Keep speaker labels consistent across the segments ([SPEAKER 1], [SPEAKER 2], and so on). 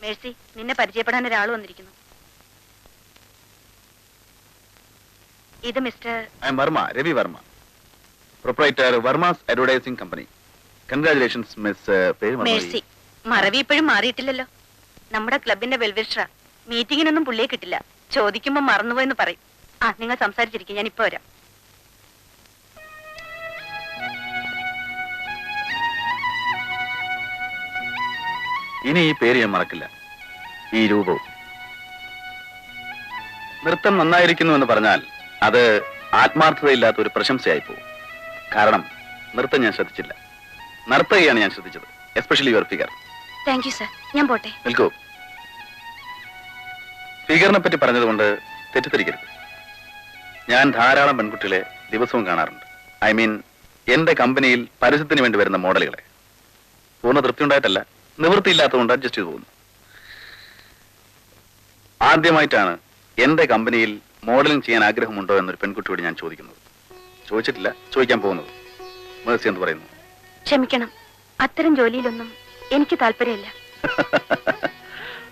[SPEAKER 1] Mercy, നിന്നെ പരിചയപ്പെടാൻ ഒരാൾ വന്നിരിക്കുന്നു. ഇത് mister
[SPEAKER 2] Varma, Ravi Varma, proprietor Varmas advertising company. Congratulations miss.
[SPEAKER 1] Mercy. മറവി ഇപ്പോഴും മാറിയിട്ടില്ലല്ലോ. നമ്മുടെ ക്ലബിന്റെ വെൽവിഷറാ. മീറ്റിങ്ങിനൊന്നും പുള്ളിയെ കിട്ടില്ല. ചോദിക്കുമ്പോ മറന്നുപോയെന്ന് പറയും. ആ, നിങ്ങൾ സംസാരിച്ചിരിക്കും, ഞാൻ ഇപ്പൊ വരാം.
[SPEAKER 2] ഇനി ഈ പേര് ഞാൻ മറക്കില്ല, ഈ രൂപവും. നൃത്തം നന്നായിരിക്കുന്നു എന്ന് പറഞ്ഞാൽ അത് ആത്മാർത്ഥതയില്ലാത്ത ഒരു പ്രശംസയായി പോകും. കാരണം നൃത്തം ഞാൻ ശ്രദ്ധിച്ചില്ല, നർത്തകയാണ് ഞാൻ ശ്രദ്ധിച്ചത്. Especially your figure.
[SPEAKER 1] Thank you sir. ഞാൻ പോട്ടെ.
[SPEAKER 2] നിൽക്കൂ. ഫിഗറിനെ പറ്റി പറഞ്ഞതുകൊണ്ട് തെറ്റിദ്ധരിക്കരുത്. ഞാൻ ധാരാളം പെൺകുട്ടികളെ ദിവസവും കാണാറുണ്ട്. ഐ മീൻ, എന്റെ കമ്പനിയിൽ പരസ്യത്തിന് വേണ്ടി വരുന്ന മോഡലുകളെ. പൂർണ്ണ തൃപ്തി ഉണ്ടായിട്ടല്ല, നിവൃത്തിയില്ലാത്തതുകൊണ്ട് അഡ്ജസ്റ്റ് ചെയ്തു പോകുന്നു. ആദ്യമായിട്ടാണ് എന്റെ കമ്പനിയിൽ മോഡലിംഗ് ചെയ്യാൻ ആഗ്രഹമുണ്ടോ എന്നൊരു പെൺകുട്ടിയോട് ഞാൻ ചോദിക്കുന്നത്. ചോദിച്ചിട്ടില്ല, ചോദിക്കാൻ പോകുന്നത്. മേഴ്സി എന്ത് പറയുന്നു?
[SPEAKER 1] ക്ഷമിക്കണം, അത്തരം ജോലിയിലൊന്നും എനിക്ക് താല്പര്യമില്ല.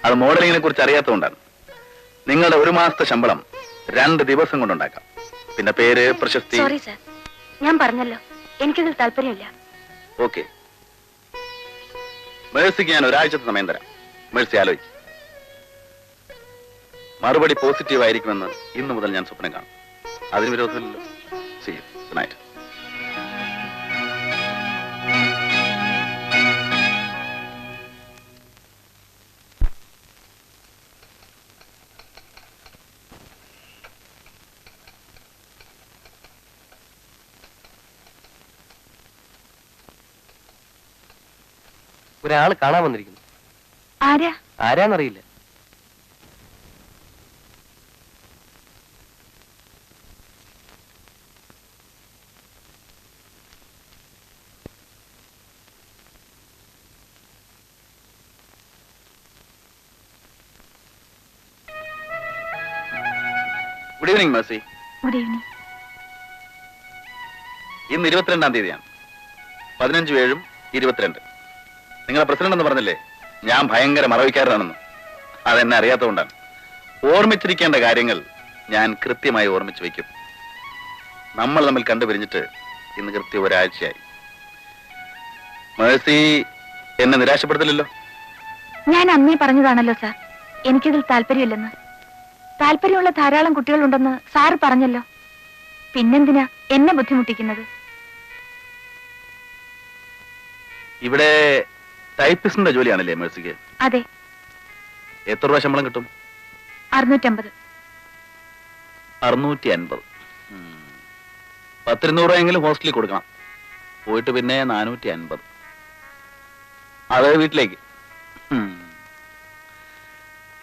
[SPEAKER 2] അത് മോഡലിംഗിനെ കുറിച്ച് അറിയാത്തതുകൊണ്ടാണ്. നിങ്ങളുടെ 1 മാസത്തെ ശമ്പളം 2 ദിവസം കൊണ്ടുണ്ടാക്കാം. പിന്നെ പേര്, പ്രശസ്തി.
[SPEAKER 1] സോറി സർ, ഞാൻ പറഞ്ഞല്ലോ, എനിക്കതിൽ താല്പര്യമില്ല.
[SPEAKER 2] ഓക്കെ, മേഴ്സിക്ക് ഞാൻ ഒരാഴ്ചത്തെ സമയം തരാം. മേഴ്സി ആലോചിക്കും. മറുപടി പോസിറ്റീവ് ആയിരിക്കുമെന്ന് ഇന്നു മുതൽ ഞാൻ സ്വപ്നം കാണും. അതിന് വിരോധമില്ലല്ലോ. See you. Good night.
[SPEAKER 3] ഒരാള് കാണാൻ വന്നിരിക്കുന്നു.
[SPEAKER 1] ആരാ?
[SPEAKER 3] ആരാന്നറിയില്ല.
[SPEAKER 2] Good evening Mercy.
[SPEAKER 1] Good evening.
[SPEAKER 2] ഇന്ന് 22-ാം തീയതിയാണ്. 15-7 22. നിങ്ങളെ പ്രസിഡന്റ് എന്ന് പറഞ്ഞില്ലേ, ഞാൻ ഭയങ്കര മറവിക്കാരനാണെന്ന്. അതെന്നെ അറിയാത്തതുകൊണ്ടാണ്. ഓർമ്മിച്ചിരിക്കേണ്ട കാര്യങ്ങൾ ഞാൻ കൃത്യമായി ഓർമ്മിച്ചു വയ്ക്കും. നമ്മൾ തമ്മിൽ കണ്ടുപിരിഞ്ഞിട്ട് ഇന്ന് കൃത്യം ഒരാഴ്ചയായി. മേഴ്സി എന്നെ നിരാശപ്പെടുത്തില്ലല്ലോ?
[SPEAKER 1] ഞാൻ അന്നേ പറഞ്ഞതാണല്ലോ സാർ, എനിക്കിതിൽ താല്പര്യമില്ലെന്ന്. താല്പര്യമുള്ള ധാരാളം കുട്ടികളുണ്ടെന്ന് സാറ് പറഞ്ഞല്ലോ. പിന്നെന്തിനാ എന്നെ ബുദ്ധിമുട്ടിക്കുന്നത്?
[SPEAKER 2] ഇവിടെ ടൈപ്പിസ്റ്റിന്റെ ജോലിയാണല്ലേ മേഴ്സിക്ക്?
[SPEAKER 1] അതെ.
[SPEAKER 2] എത്ര രൂപ ശമ്പളം കിട്ടും?
[SPEAKER 1] 650.
[SPEAKER 2] 650. 10-200 രൂപയെങ്കിലും ഹോസ്റ്റലിൽ കൊടുക്കണം. പോയിട്ട് പിന്നെ 450. അത് വീട്ടിലേക്ക്.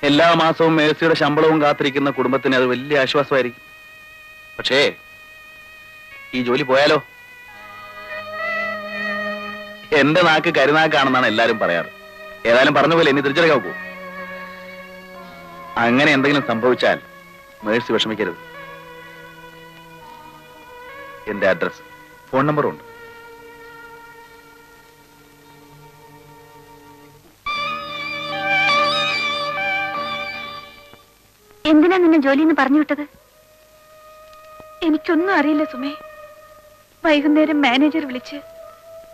[SPEAKER 2] എല്ലാ മാസവും മേഴ്സിയുടെ ശമ്പളവും കാത്തിരിക്കുന്ന കുടുംബത്തിന് അത് വലിയ ആശ്വാസമായിരിക്കും. പക്ഷേ ഈ ജോലി പോയാലോ? എന്റെ നാക്ക് കരുനാക്കാണെന്നാണ് എല്ലാരും പറയാറ്. ഏതായാലും പറഞ്ഞ പോലെ ഇനി തിരിച്ചറിയാൻ പോകും. അങ്ങനെ എന്തെങ്കിലും സംഭവിച്ചാൽ മേഴ്സി വിഷമിക്കരുത്. എന്റെ അഡ്രസ്, ഫോൺ നമ്പറും ഉണ്ട്.
[SPEAKER 1] എന്തിനാ നിന്നെ ജോലിന്ന് പറഞ്ഞു വിട്ടത്? എനിക്കൊന്നും അറിയില്ല സുമേ. വൈകുന്നേരം മാനേജർ വിളിച്ച്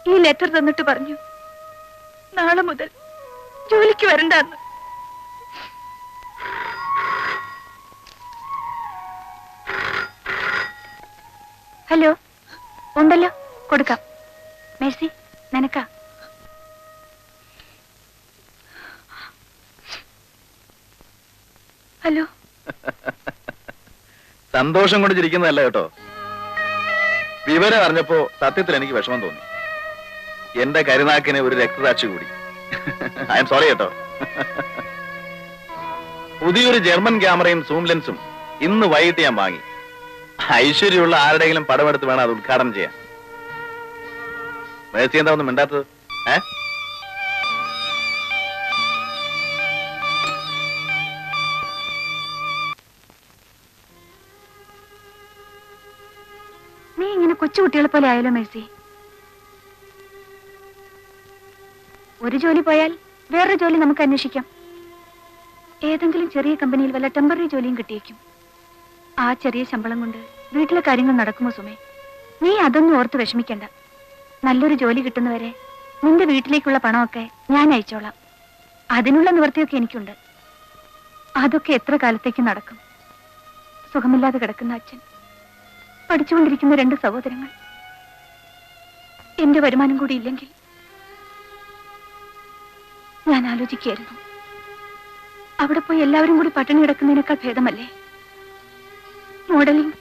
[SPEAKER 1] ഈ ലെറ്റർ തന്നിട്ട് പറഞ്ഞു, നാളെ മുതൽ ജോലിക്ക് വരണ്ടെന്ന്. ഹലോ, ഉണ്ടല്ലോ, കൊടുക്കാം. മേഴ്സി, നിനക്കാ. ഹലോ.
[SPEAKER 2] സന്തോഷം കൊണ്ട് ചിരിക്കുന്നതല്ല കേട്ടോ. വിവരം അറിഞ്ഞപ്പോ സത്യത്തിൽ എനിക്ക് വിഷമം തോന്നി. എന്റെ കരുനാക്കിന് ഒരു രക്തസാക്ഷി കൂടി. ഐ എം സോറി കേട്ടോ. പുതിയൊരു ജർമ്മൻ ക്യാമറയും സൂം ലെൻസും ഇന്ന് വൈകിട്ട് ഞാൻ വാങ്ങി. ഐശ്വര്യമുള്ള ആരുടെയെങ്കിലും പടമെടുത്ത് വേണം അത് ഉദ്ഘാടനം ചെയ്യാൻ. മേഴ്സി എന്താ ഒന്നും മിണ്ടാത്തത്?
[SPEAKER 1] നീ ഇങ്ങനെ കൊച്ചുകുട്ടികളെ പോലെ ആയാലോ മേഴ്സി. ഒരു ജോലി പോയാൽ വേറൊരു ജോലി നമുക്ക് അന്വേഷിക്കാം. ഏതെങ്കിലും ചെറിയ കമ്പനിയിൽ വല്ല ടെമ്പററി ജോലിയും കിട്ടിയേക്കും. ആ ചെറിയ ശമ്പളം കൊണ്ട് വീട്ടിലെ കാര്യങ്ങൾ നടക്കുമോ സുമേ? നീ അതൊന്നും ഓർത്ത് വിഷമിക്കണ്ട. നല്ലൊരു ജോലി കിട്ടുന്നവരെ നിന്റെ വീട്ടിലേക്കുള്ള പണമൊക്കെ ഞാൻ അയച്ചോളാം. അതിനുള്ള നിവൃത്തിയൊക്കെ എനിക്കുണ്ട്. അതൊക്കെ എത്ര കാലത്തേക്ക് നടക്കും? സുഖമില്ലാതെ കിടക്കുന്ന അച്ഛൻ, പഠിച്ചുകൊണ്ടിരിക്കുന്ന 2 സഹോദരങ്ങൾ, എന്റെ വരുമാനം കൂടി ഇല്ലെങ്കിൽ ഞാൻ ആലോചിക്കുകയായിരുന്നു, അവിടെ പോയി എല്ലാവരും കൂടി പട്ടിണി കിടക്കുന്നതിനേക്കാൾ ഭേദമല്ലേ മോഡലിംഗ്.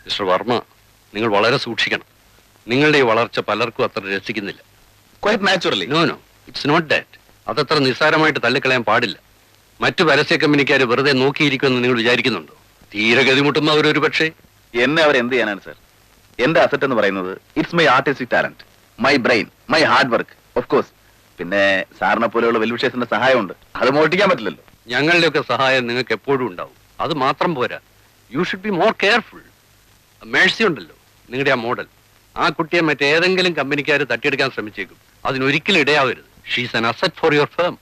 [SPEAKER 3] മിസ്റ്റർ വർമ്മ, നിങ്ങൾ വളരെ സൂക്ഷിക്കണം. നിങ്ങളുടെ ഈ വളർച്ച പലർക്കും അത്ര രസിക്കുന്നില്ല.
[SPEAKER 2] Quite naturally.
[SPEAKER 3] No no, it's not that. അതത്ര നിസ്സാരമായിട്ട് തള്ളിക്കളയാൻ പാടില്ല. മറ്റു പരസ്യ കമ്പനിക്കാർ വെറുതെ നോക്കിയിരിക്കുമെന്ന് നിങ്ങൾ വിചാരിക്കുന്നുണ്ടോ? തീരെ ഗതിമുട്ടുന്നവരൊരു പക്ഷേ.
[SPEAKER 2] എന്നെ അവർ എന്ത് ചെയ്യാനാണ് സർ? എന്റെ അസറ്റ് എന്ന് പറയുന്നത് it's my artistic talent, my brain, my hard work, of course. പിന്നെ സാറിനെ പോലെയുള്ള വെൽവിഷേഴ്സിന്റെ സഹായമുണ്ട്. അത് മോഷ്ടിക്കാൻ പറ്റില്ലല്ലോ.
[SPEAKER 3] ഞങ്ങളുടെയൊക്കെ സഹായം നിങ്ങൾക്ക് എപ്പോഴും ഉണ്ടാവും. അത് മാത്രം പോരാ, you should be more careful. Mercy ഉണ്ടല്ലോ, നിങ്ങളുടെ ആ മോഡൽ, ആ കുട്ടിയെ മറ്റേതെങ്കിലും കമ്പനിക്കാർ തട്ടിയെടുക്കാൻ ശ്രമിച്ചേക്കും. അതിനൊരിക്കലും ഇടയാവരുത്. She's an asset for your firm.